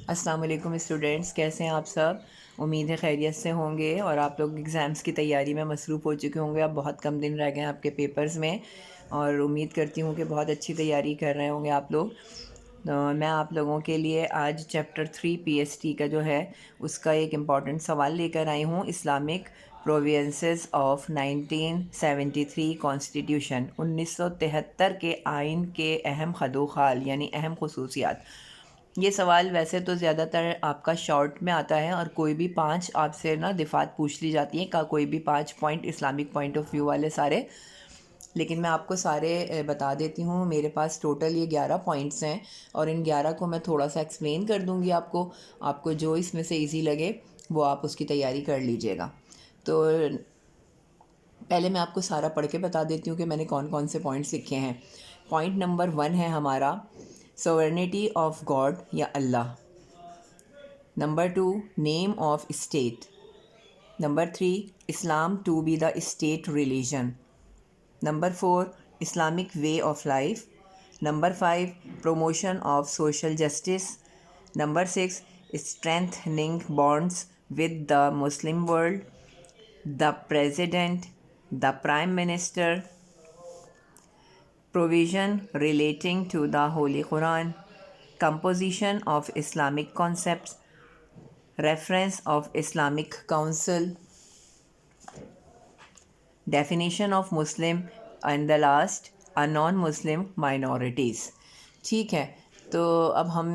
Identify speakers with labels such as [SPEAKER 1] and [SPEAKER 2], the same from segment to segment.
[SPEAKER 1] السلام علیکم اسٹوڈینٹس، کیسے ہیں آپ سب؟ امید ہے خیریت سے ہوں گے اور آپ لوگ ایگزامس کی تیاری میں مصروف ہو چکے ہوں گے۔ اب بہت کم دن رہ گئے ہیں آپ کے پیپرز میں، اور امید کرتی ہوں کہ بہت اچھی تیاری کر رہے ہوں گے آپ لوگ۔ تو میں آپ لوگوں کے لیے آج چیپٹر 3 PST کا جو ہے اس کا ایک امپورٹنٹ سوال لے کر آئی ہوں۔ اسلامک پرووینسز آف 1973 کانسٹیٹیوشن، 1973 کے آئین کے اہم خد و خال یعنی اہم خصوصیات۔ یہ سوال ویسے تو زیادہ تر آپ کا شارٹ میں آتا ہے، اور کوئی بھی 5 آپ سے دفعات پوچھ لی جاتی ہیں، کوئی بھی 5 point Islamic point of view والے سارے، لیکن میں آپ کو سارے بتا دیتی ہوں۔ میرے پاس ٹوٹل یہ 11 پوائنٹس ہیں، اور ان 11 کو میں تھوڑا سا ایکسپلین کر دوں گی آپ کو جو اس میں سے ایزی لگے وہ آپ اس کی تیاری کر لیجئے گا۔ تو پہلے میں آپ کو سارا پڑھ کے بتا دیتی ہوں کہ میں نے کون کون سے پوائنٹس لکھے ہیں۔ پوائنٹ نمبر 1 ہے ہمارا سوورنٹی آف گاڈ یا اللہ۔ Number 2 name of state. Number 3 Islam to be the state religion. Number 4 Islamic way of life. Number 5 promotion of social justice. Number 6 strengthening bonds with the Muslim world. The president, the prime minister, provision relating to the Holy Quran, composition of Islamic concepts, reference of Islamic Council, definition of Muslim, and the last a non-Muslim minorities۔ ٹھیک ہے، تو اب ہم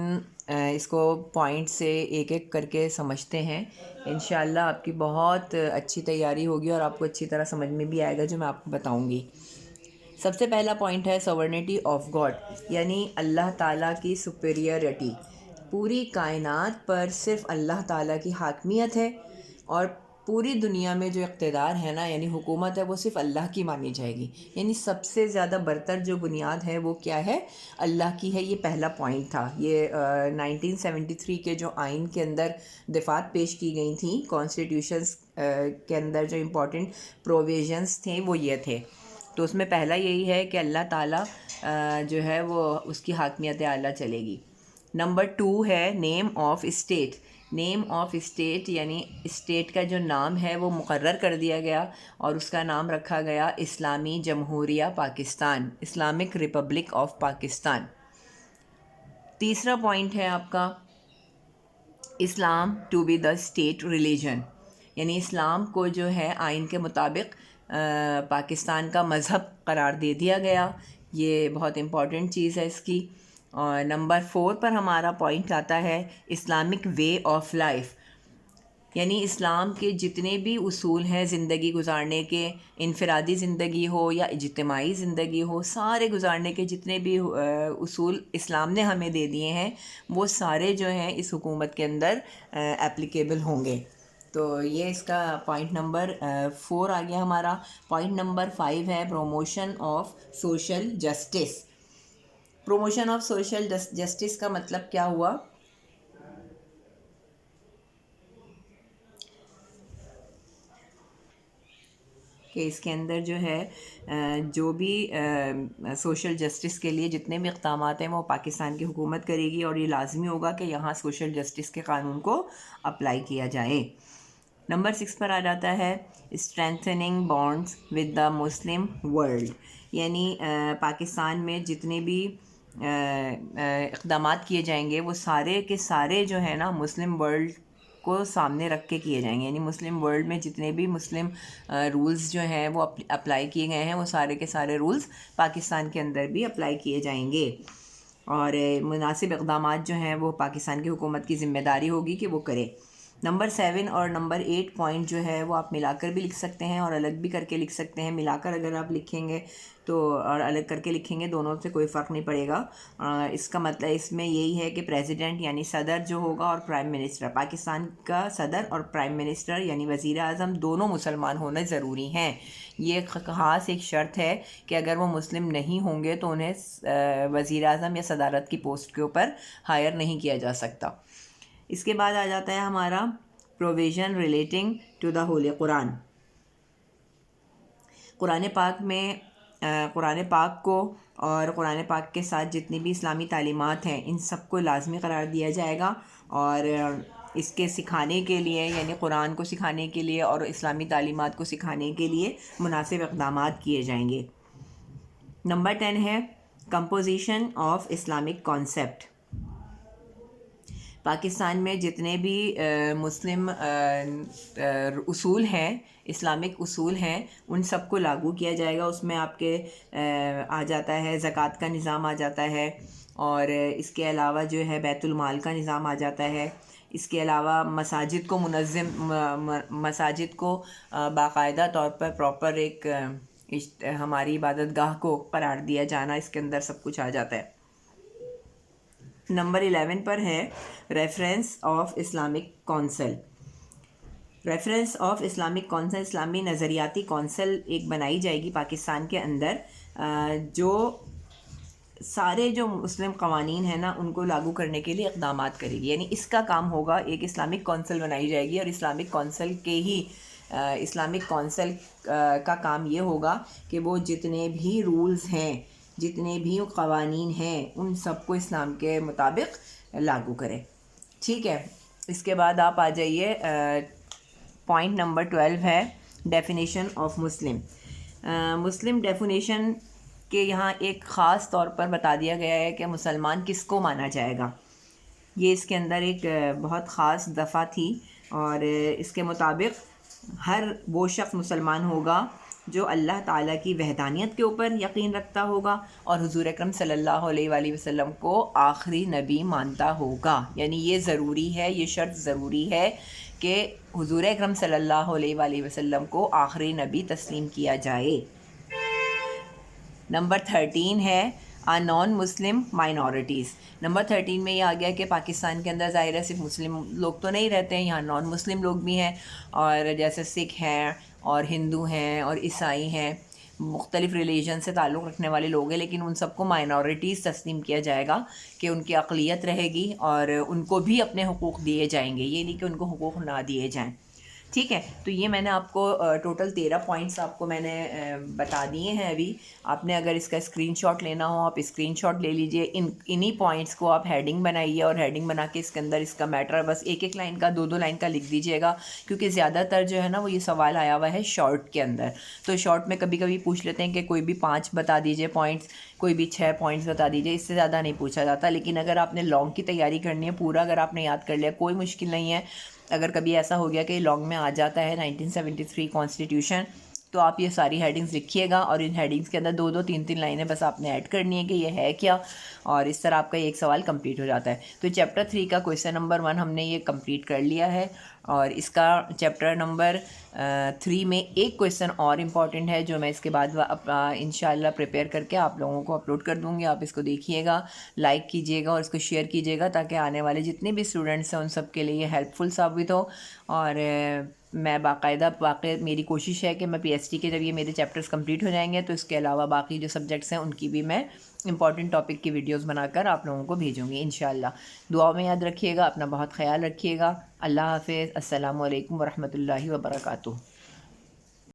[SPEAKER 1] اس کو point سے ایک ایک کر کے سمجھتے ہیں۔ انشاءاللہ آپ کی بہت اچھی تیاری ہوگی اور آپ کو اچھی طرح سمجھ میں بھی آئے گا جو میں آپ کو بتاؤں گی۔ سب سے پہلا پوائنٹ ہے سوورنٹی آف گاڈ، یعنی اللہ تعالیٰ کی سپیریئرٹی۔ پوری کائنات پر صرف اللہ تعالیٰ کی حاکمیت ہے، اور پوری دنیا میں جو اقتدار ہے یعنی حکومت ہے، وہ صرف اللہ کی مانی جائے گی۔ یعنی سب سے زیادہ برتر جو بنیاد ہے وہ کیا ہے؟ اللہ کی ہے۔ یہ پہلا پوائنٹ تھا۔ یہ 1973 کے جو آئین کے اندر دفعات پیش کی گئی تھیں، کانسٹیٹیوشنز کے اندر جو امپورٹنٹ پروویژنس تھے وہ یہ تھے۔ تو اس میں پہلا یہی ہے کہ اللہ تعالیٰ جو ہے وہ اس کی حاکمیت اعلیٰ چلے گی۔ نمبر 2 ہے نیم of state. Name of state یعنی اسٹیٹ کا جو نام ہے وہ مقرر کر دیا گیا، اور اس کا نام رکھا گیا اسلامی جمہوریہ Pakistan, Islamic Republic of Pakistan. تیسرا پوائنٹ ہے آپ کا Islam to be the state religion, یعنی اسلام کو جو ہے آئین کے مطابق پاکستان کا مذہب قرار دے دیا گیا۔ یہ بہت امپورٹنٹ چیز ہے اس کی۔ اور نمبر 4 پر ہمارا پوائنٹ آتا ہے اسلامک وے آف لائف، یعنی اسلام کے جتنے بھی اصول ہیں زندگی گزارنے کے، انفرادی زندگی ہو یا اجتماعی زندگی ہو، سارے گزارنے کے جتنے بھی اصول اسلام نے ہمیں دے دیے ہیں، وہ سارے جو ہیں اس حکومت کے اندر اپلیکیبل ہوں گے۔ تو یہ اس کا پوائنٹ نمبر 4 آ گیا ہمارا۔ پوائنٹ نمبر 5 ہے promotion of social justice. Promotion of social justice کا مطلب کیا ہوا؟ کہ اس کے اندر جو ہے جو بھی سوشل جسٹس کے لیے جتنے بھی اقدامات ہیں وہ پاکستان کی حکومت کرے گی، اور یہ لازمی ہوگا کہ یہاں سوشل جسٹس کے قانون کو اپلائی کیا جائے۔ نمبر 6 پر آ جاتا ہے strengthening bonds with the Muslim world, یعنی پاکستان میں جتنے بھی اقدامات کیے جائیں گے وہ سارے کے سارے جو ہے مسلم ورلڈ کو سامنے رکھ کے کیے جائیں گے، یعنی مسلم ورلڈ میں جتنے بھی مسلم رولز جو ہیں وہ اپلائی کیے گئے ہیں، وہ سارے کے سارے رولز پاکستان کے اندر بھی اپلائی کیے جائیں گے، اور مناسب اقدامات جو ہیں وہ پاکستان کی حکومت کی ذمہ داری ہوگی کہ وہ کرے۔ نمبر 7 اور نمبر 8 پوائنٹ جو ہے وہ آپ ملا کر بھی لکھ سکتے ہیں اور الگ بھی کر کے لکھ سکتے ہیں۔ ملا کر اگر آپ لکھیں گے تو اور الگ کر کے لکھیں گے، دونوں سے کوئی فرق نہیں پڑے گا۔ اس کا مطلب اس میں یہی ہے کہ پریزیڈنٹ یعنی صدر جو ہوگا اور پرائم منسٹر، پاکستان کا صدر اور پرائم منسٹر یعنی وزیر اعظم دونوں مسلمان ہونے ضروری ہیں۔ یہ خاص ایک شرط ہے کہ اگر وہ مسلم نہیں ہوں گے تو انہیں وزیر اعظم یا صدارت کی پوسٹ کے اوپر ہائر نہیں کیا جا سکتا۔ اس کے بعد آ جاتا ہے ہمارا provision relating to the Holy Quran. قرآن پاک میں قرآن پاک کو اور قرآن پاک کے ساتھ جتنی بھی اسلامی تعلیمات ہیں ان سب کو لازمی قرار دیا جائے گا، اور اس کے سکھانے کے لیے یعنی قرآن کو سکھانے کے لیے اور اسلامی تعلیمات کو سکھانے کے لیے مناسب اقدامات کیے جائیں گے۔ نمبر 10 ہے composition of Islamic concept. Pakistan میں جتنے بھی مسلم اصول ہیں، اسلامک اصول ہیں، ان سب کو لاگو کیا جائے گا۔ اس میں آپ کے آ جاتا ہے زکوٰۃ کا نظام آ جاتا ہے، اور اس کے علاوہ جو ہے بیت المال کا نظام آ جاتا ہے۔ اس کے علاوہ مساجد کو مساجد کو باقاعدہ طور پر پراپر ایک ہماری عبادت گاہ کو قرار دیا جانا، اس کے اندر سب کچھ آ جاتا ہے۔ نمبر 11 پر ہے reference of Islamic council. Reference of Islamic council, اسلامی نظریاتی کونسل ایک بنائی جائے گی پاکستان کے اندر، جو سارے جو مسلم قوانین ہیں نا ان کو لاگو کرنے کے لیے اقدامات کرے گی۔ یعنی اس کا کام ہوگا، ایک اسلامک کونسل بنائی جائے گی، اور اسلامک کونسل کا کام یہ ہوگا کہ وہ جتنے بھی رولز ہیں، جتنے بھی قوانین ہیں، ان سب کو اسلام کے مطابق لاگو کرے۔ ٹھیک ہے، اس کے بعد آپ آ جائیے پوائنٹ نمبر 12 ہے definition of Muslim. Muslim definition کے یہاں ایک خاص طور پر بتا دیا گیا ہے کہ مسلمان کس کو مانا جائے گا۔ یہ اس کے اندر ایک بہت خاص دفعہ تھی، اور اس کے مطابق ہر وہ شخص مسلمان ہوگا جو اللہ تعالیٰ کی وحدانیت کے اوپر یقین رکھتا ہوگا اور حضور اکرم صلی اللہ علیہ وآلہ وسلم کو آخری نبی مانتا ہوگا۔ یعنی یہ ضروری ہے، یہ شرط ضروری ہے کہ حضور اکرم صلی اللہ علیہ وآلہ وسلم کو آخری نبی تسلیم کیا جائے۔ نمبر 13 ہے نان مسلم مائنورٹیز۔ نمبر 13 میں یہ آ گیا کہ پاکستان کے اندر ظاہر ہے صرف مسلم لوگ تو نہیں رہتے ہیں، یہاں نان مسلم لوگ بھی ہیں، اور جیسے سکھ ہیں اور ہندو ہیں اور عیسائی ہیں، مختلف ریلیجن سے تعلق رکھنے والے لوگ ہیں، لیکن ان سب کو مائنورٹیز تسلیم کیا جائے گا کہ ان کی اقلیت رہے گی اور ان کو بھی اپنے حقوق دیے جائیں گے، یہ نہیں کہ ان کو حقوق نہ دیے جائیں۔ ٹھیک ہے، تو یہ میں نے آپ کو ٹوٹل 13 پوائنٹس آپ کو میں نے بتا دیے ہیں۔ ابھی آپ نے اگر اس کا اسکرین شاٹ لینا ہو، آپ اسکرین شاٹ لے لیجئے، انہی پوائنٹس کو آپ ہیڈنگ بنائیے، اور ہیڈنگ بنا کے اس کے اندر اس کا میٹر بس ایک لائن کا 2 لائن کا لکھ دیجیے گا، کیونکہ زیادہ تر جو ہے نا وہ یہ سوال آیا ہوا ہے شارٹ کے اندر، تو شارٹ میں کبھی کبھی پوچھ لیتے ہیں کہ کوئی بھی 5 بتا دیجئے پوائنٹس، کوئی بھی 6 پوائنٹس بتا دیجئے، اس سے زیادہ نہیں پوچھا جاتا۔ لیکن اگر آپ نے لانگ کی تیاری کرنی ہے، پورا اگر آپ نے یاد کر لیا کوئی مشکل نہیں ہے۔ اگر کبھی ایسا ہو گیا کہ لانگ میں آ جاتا ہے 1973 کانسٹیٹیوشن، تو آپ یہ ساری ہیڈنگز لکھیے گا، اور ان ہیڈنگز کے اندر 2 3 لائنیں بس آپ نے ایڈ کرنی ہے کہ یہ ہے کیا، اور اس طرح آپ کا ایک سوال کمپلیٹ ہو جاتا ہے۔ تو چیپٹر 3 کا کویسچن نمبر 1 ہم نے یہ کمپلیٹ کر لیا ہے، اور اس کا چیپٹر نمبر 3 میں ایک کویسچن اور امپورٹنٹ ہے جو میں اس کے بعد انشاءاللہ پریپیئر کر کے آپ لوگوں کو اپلوڈ کر دوں گی۔ آپ اس کو دیکھیے گا، لائک کیجیے گا اور اس کو شیئر کیجیے گا، تاکہ آنے والے جتنے بھی اسٹوڈنٹس ہیں ان سب کے لیے ہیلپ فل ثابت ہو۔ اور میں میری کوشش ہے کہ میں پی ایس ٹی کے جب یہ میرے چیپٹرز کمپلیٹ ہو جائیں گے تو اس کے علاوہ باقی جو سبجیکٹس ہیں ان کی بھی میں امپورٹنٹ ٹاپک کی ویڈیوز بنا کر آپ لوگوں کو بھیجوں گی انشاءاللہ۔ دعا میں یاد رکھیے گا، اپنا بہت خیال رکھیے گا۔ اللہ حافظ، السلام علیکم ورحمۃ اللہ وبرکاتہ۔